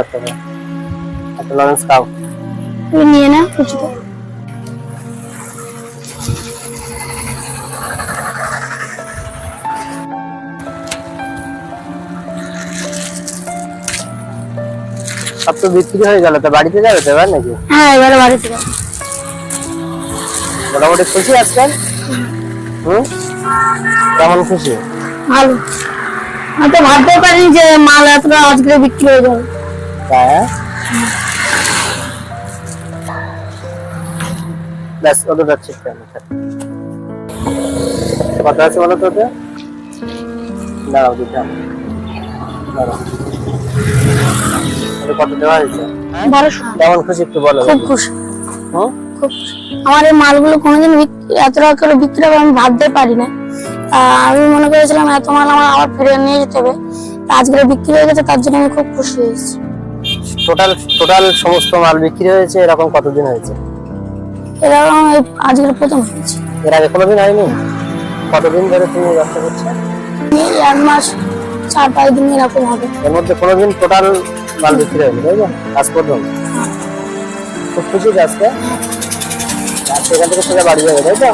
একটা লরেন্স খাও। তুমি নিয়ে না কিছু তো। সব তো বিক্রি হয়ে গেল, তো বাড়িতে যাবে তো এবার নাকি? হ্যাঁ এবারে বাড়িতে যাবো। মোটামুটি খুশি আজকাল? কেমন খুশি? ভালো। আমি তো ভাবতেও পারিনি যে মাল এতটা আজকে বিক্রি হয়ে যাবে। হ্যাঁ ব্যাস, ওদের যাচ্ছে কত আছে বলো তো? দাঁড়াও দিতাম, দাঁড়াও। কত দেওয়া হয়েছে? 1200। কেমন খুশি একটু বলো। খুব খুশি, হুম? খুব খুশি। আমার এই মালগুলো কোনোদিন এত টাকা করে বিক্রি হবে আমি ভাবতে পারি না। আমি মনে করেছিলাম এত মাল আমার আবার ফিরে নিয়ে যেতে হবে, আজকে বিক্রি হয়ে গেছে তার জন্য আমি খুব খুশি হয়েছি। টোটাল টোটাল সমস্ত মাল বিক্রি হয়েছে এরকম কতদিন হয়েছে? এরকম আজকের প্রথম হয়েছে। এর আগে কোনোদিন হয়নি? কতদিন ধরে তুমি ব্যবসা করছো? 1 মাস 4-5 দিন এরকম হবে। এর মধ্যে কোনোদিন টোটাল মাল বিক্রি হয়নি, তাই না? আজ প্রথম। খুব খুশি আজকে? আজকে এখান থেকে সোজা বাড়ি যাবে, তাই তো?